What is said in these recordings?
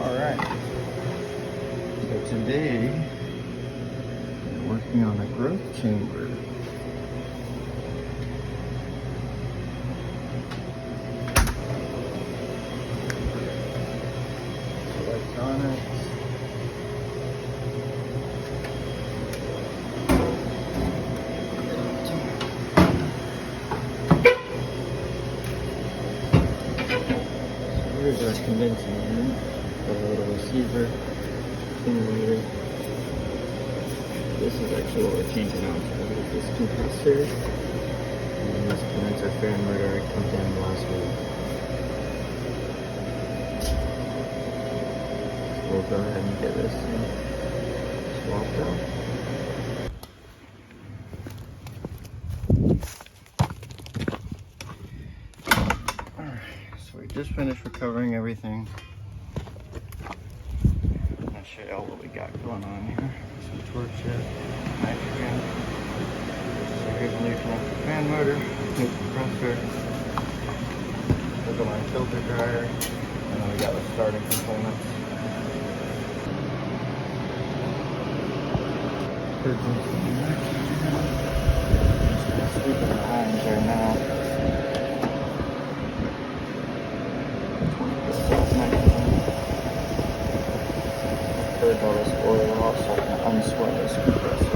Alright, so today we're working on a growth chamber. Electronics. So here's our condenser unit. Got a little receiver, simulator. This is actually what we're changing out. So we have this compressor and this condenser fan motor I put down last week. So we'll go ahead and get this swapped out. Alright, so we just finished recovering everything. Show you all what we got going on here. Some torch jet, nitrogen. So here's a new connected fan motor, new compressor. Look at my filter dryer, and then we got the starting components. Purging some nitrogen. Just sweeping the lines right now. 20% nitrogen. Purge all this oil off so I can unsweat this compressor.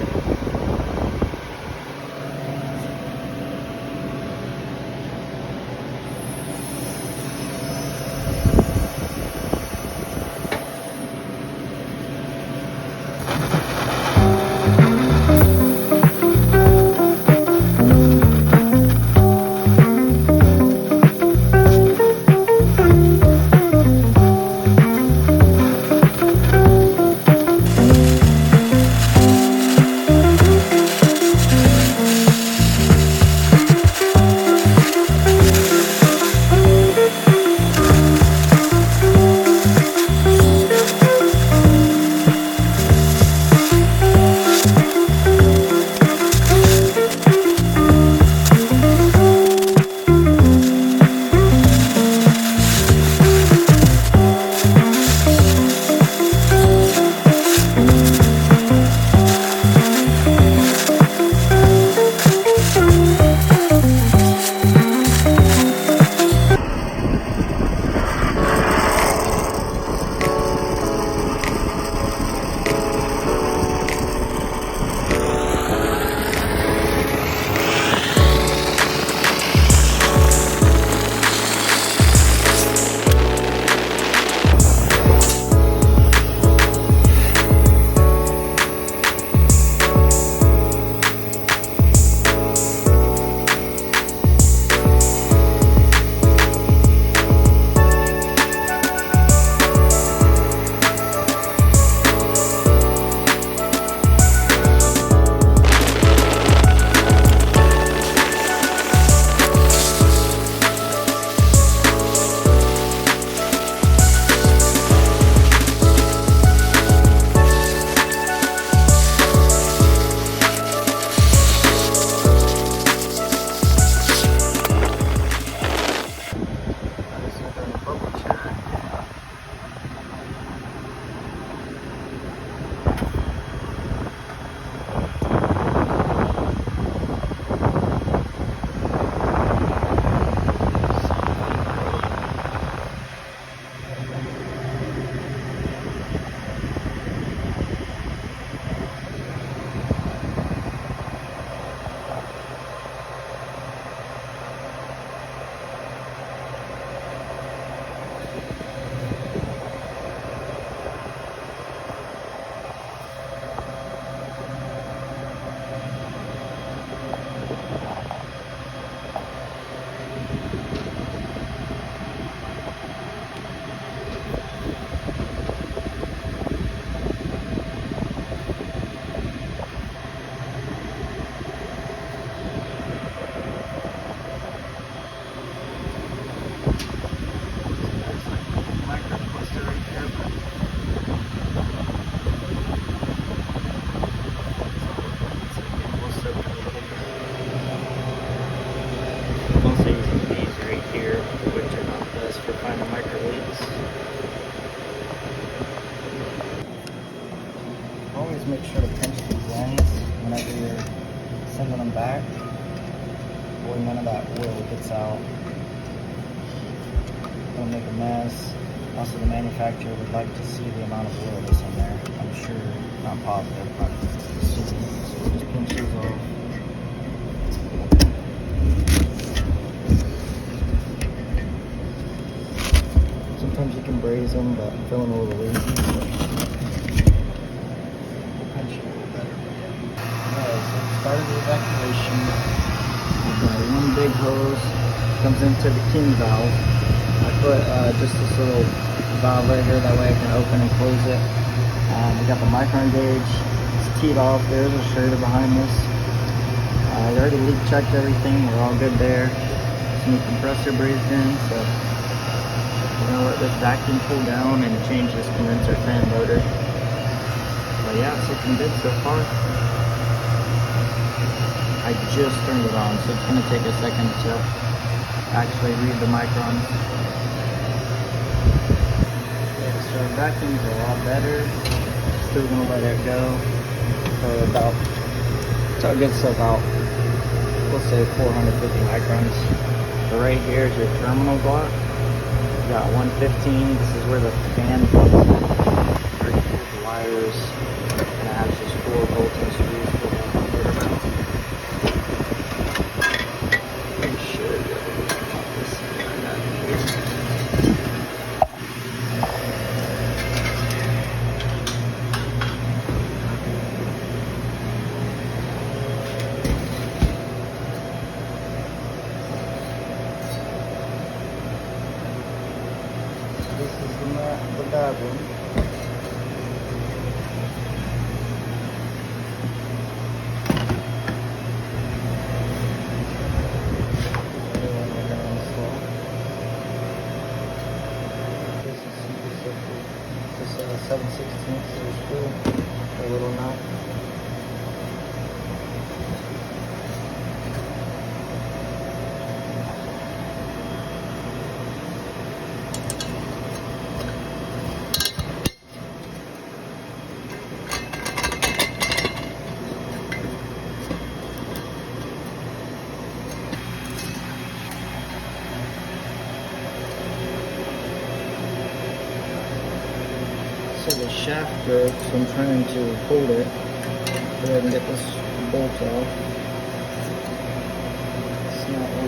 make sure to pinch these ends whenever you're sending them back. Boy, none of that oil gets out. Don't make a mess. Also, the manufacturer would like to see the amount of oil that's in there. I'm sure, not positive, but assuming. So we'll just pinch these off. Sometimes you can braise them, but I'm feeling a little lazy, so we'll pinch it a little better. Alright, so it started the evacuation. We've got one big hose, comes into the king valve. I put just this little valve right here, that way I can open and close it. We got the micron gauge, it's teed off, there's a shredder behind this. I already leak checked everything, we're all good there. Some new compressor brazed in, so we're gonna let this vacuum cool down and change this condenser fan motor. But yeah, it's looking good so far. I just turned it on, so it's gonna take a second to actually read the microns. Yeah, so our vacuums are a lot better. Still gonna let it go for about, so it gets to about, we'll say 450 microns. So right here is your terminal block. You got 115. This is where the fan plugs in. Right here, the wires, and it has just 4 bolting screws for the motor mount. Pretty sure you'll be able to pop this right out here. This is the bad one. This is super simple. This is a 7/16 screw, a little nut. So the shaft broke, so I'm trying to hold it so I can get this bolt off. It's not on.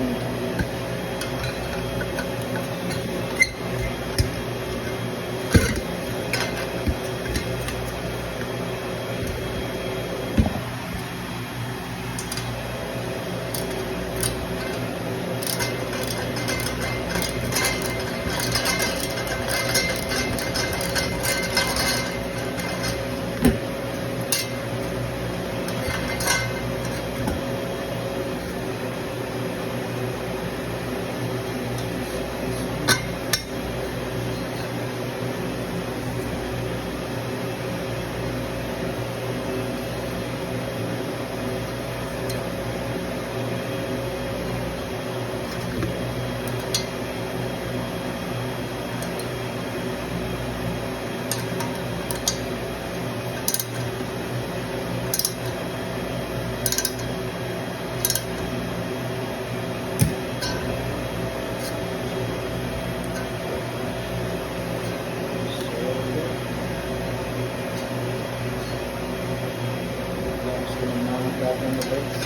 Back on the base.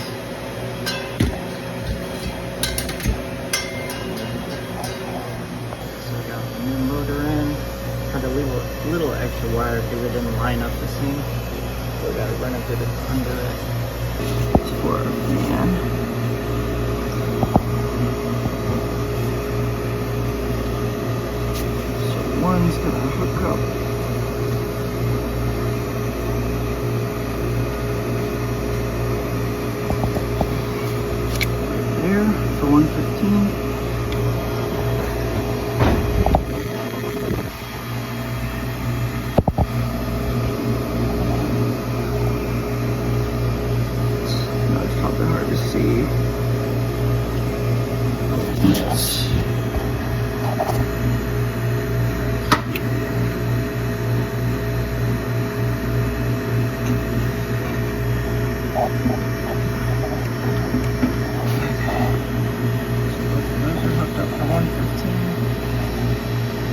So we got the new motor in. Had to leave a little extra wire because it didn't line up the same. So we got to run it through under it for the fan. So one's gonna hook up. For 115. No, it's probably hard to see.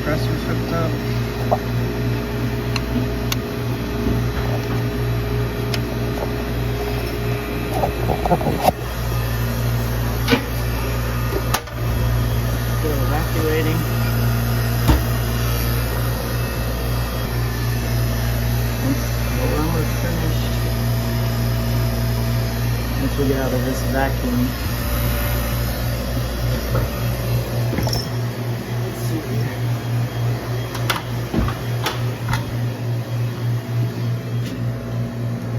compressor's hooked up. Still evacuating. We're almost finished. Once we get out of this vacuum. Let's see here.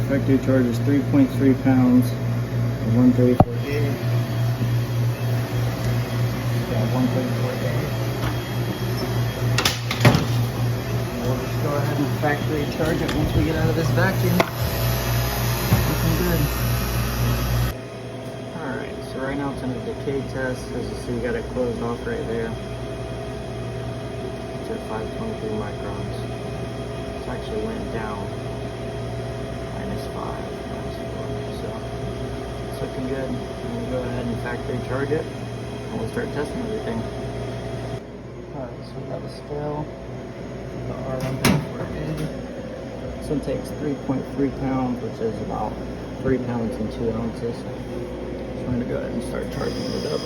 Factory charge is 3.3 pounds. 134A. Got 134A. We'll just go ahead and factory charge it once we get out of this vacuum. Looking good. Alright, so right now it's in a decay test. As you see, you got it closed off right there. It's at 523 microns. It's actually went down. -5. So it's looking good. I'm going to go ahead and factory charge it and we'll start testing everything. Alright, so we have a scale, the R134A. This one takes 3.3 pounds, which is about 3 pounds and 2 ounces. So I'm going to go ahead and start charging it up.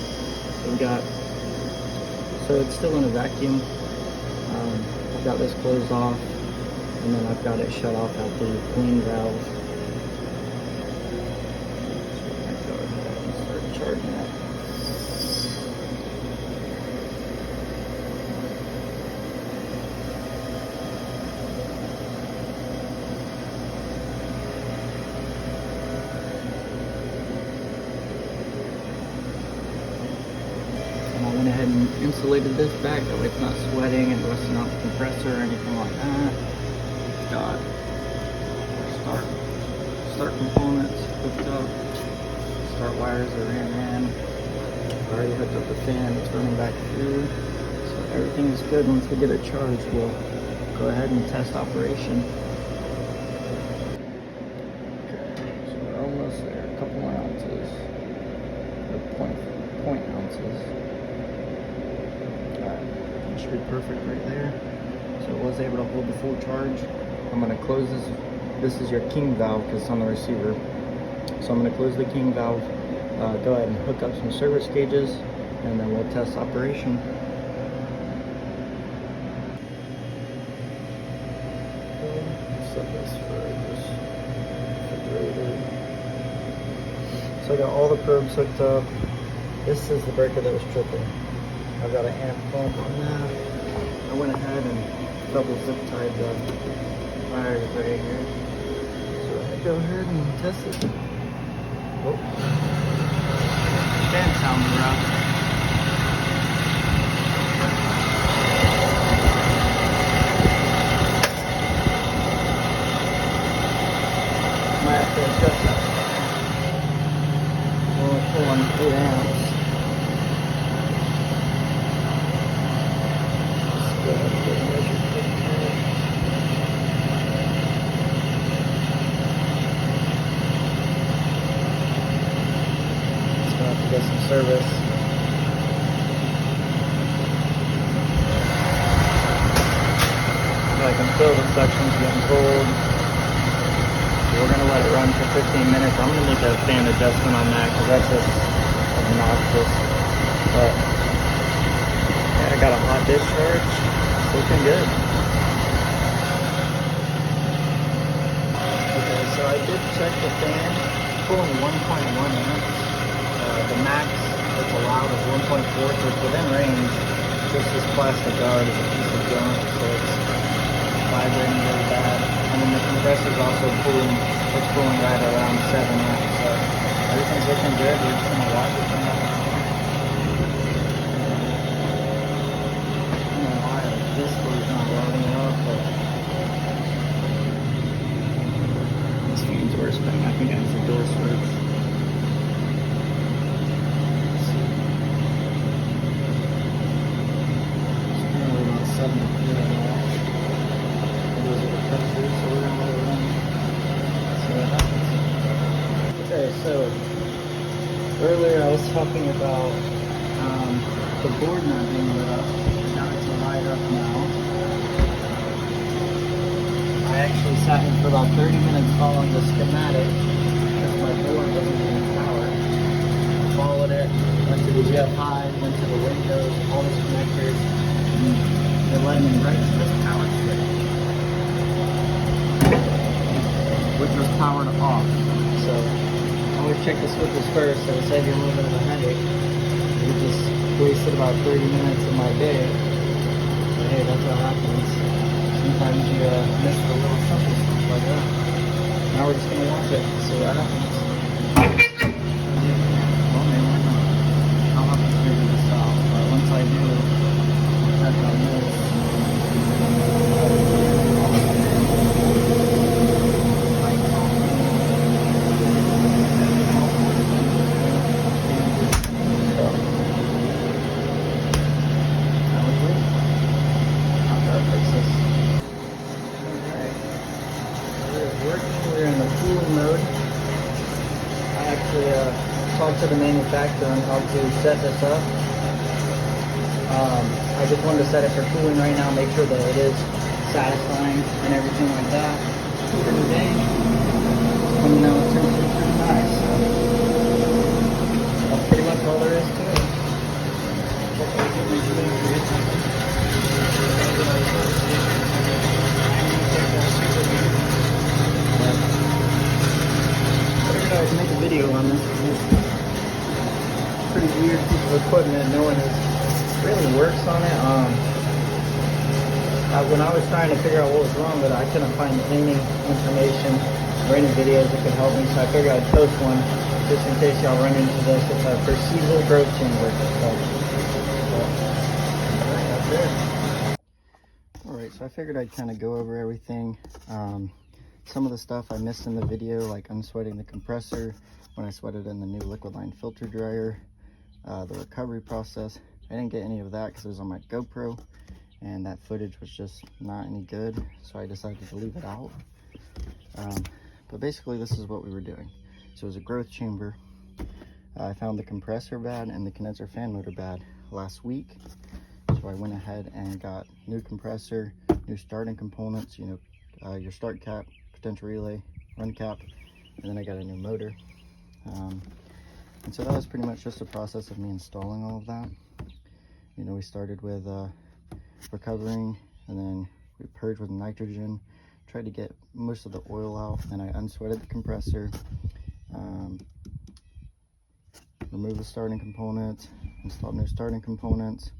So it's still in a vacuum. I've got this closed off, and then I've got it shut off at the clean valve. So I'm going to go ahead and start charging it. And I went ahead and insulated this back, that way it's not sweating and rusting out the compressor or anything like that. Got start components hooked up. Start wires are in. I already hooked up the fan, it's running back through. So everything is good. Once we get it charged, we'll go ahead and test operation. Okay, so we're almost there. A couple more ounces. Or point ounces. Alright, that should be perfect right there. So it was able to hold the full charge. I'm going to close this. This is your king valve because it's on the receiver. So I'm going to close the king valve, go ahead and hook up some service gauges, and then we'll test operation. Set this for this refrigerator. So I got all the probes hooked up. This is the breaker that was tripping. I've got an amp pump on that. I went ahead and double zip tied the wires right here. So I go ahead and test it. Oh. Fan sounds rough. Might have to adjust that. We'll pull on 8 amps. Let's go ahead and get a measure taken care of. Get some service. I can feel the suction's getting cold. So we're going to let it run for 15 minutes. I'm going to make a fan adjustment on that because that's just obnoxious. But yeah, I got a hot discharge. It's looking good. Okay, so I did check the fan. Pulling 1.1 amps. The max that's allowed is 1.4, so it's within range. Just this plastic guard is a piece of junk, so it's vibrating really bad. And then the compressor is also pulling, it's pulling right around 7 amps, so everything's looking good. We're just going to watch it from now on. I don't know why this was not loading up, but this fan's worse, but I think it's the door switch. Okay, so earlier I was talking about the board not being lit up. Now it's alive. fired up now. I actually sat in for about 30 minutes following the schematic because my board wasn't getting power. I followed it, went to the GFI, went to the windows, all the connectors, and it led me right to this power switch, which was powered off. So I always check the switches first, so it'll save you a little bit of a headache. You just wasted about 30 minutes of my day. But hey, that's what happens. Sometimes you miss the little simple stuff like that. Now we're just gonna watch it, see what happens. Well, maybe why not? I'll have to figure this out. But once I do, I'll check on this. We're in the cooling mode. I actually talked to the manufacturer on how to set this up. I just wanted to set it for cooling right now, make sure that it is satisfying and everything like that. For the day, coming out pretty nice. So that's pretty much all there is to it. To make a video on this. It's a pretty weird piece of equipment. No one really works on it. When I was trying to figure out what was wrong with it, I couldn't find any information or any videos that could help me, so I figured I'd post one just in case y'all run into this. It's a Percival growth chamber. That's it. Alright, so I figured I'd kind of go over everything. Some of the stuff I missed in the video, like unsweating the compressor when I sweated in the new liquid line filter dryer, the recovery process. I didn't get any of that because it was on my GoPro and that footage was just not any good, so I decided to leave it out. But basically this is what we were doing. So it was a growth chamber. I found the compressor bad and the condenser fan motor bad last week, so I went ahead and got new compressor, new starting components, your start cap, potential relay, run cap, and then I got a new motor. And so that was pretty much just a process of me installing all of that. We started with recovering, and then we purged with nitrogen, tried to get most of the oil out, and I unsweated the compressor, removed the starting components, installed new starting components,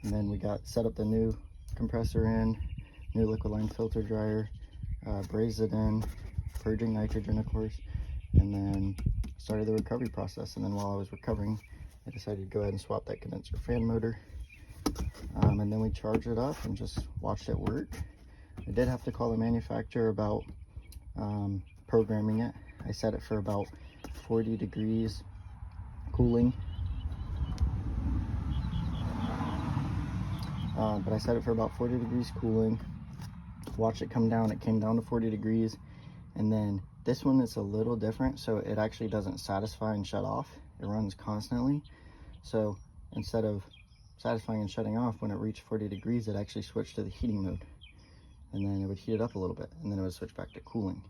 and then we got set up the new compressor in, new liquid line filter dryer, brazed it in, purging nitrogen of course, and then started the recovery process. And then while I was recovering, I decided to go ahead and swap that condenser fan motor, and then we charged it up and just watched it work. I did have to call the manufacturer about programming it. I set it for about 40 degrees cooling, but I set it for about 40 degrees cooling. Watch it come down. It came down to 40 degrees, and then this one is a little different, so it actually doesn't satisfy and shut off. It runs constantly. So instead of satisfying and shutting off when it reached 40 degrees, it actually switched to the heating mode, and then it would heat it up a little bit, and then it would switch back to cooling,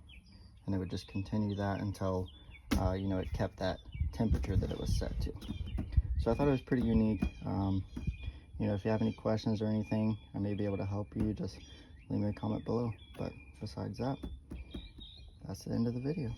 and it would just continue that until it kept that temperature that it was set to. So I thought it was pretty unique. If you have any questions or anything, I may be able to help you. Just leave me a comment below. But besides that, that's the end of the video.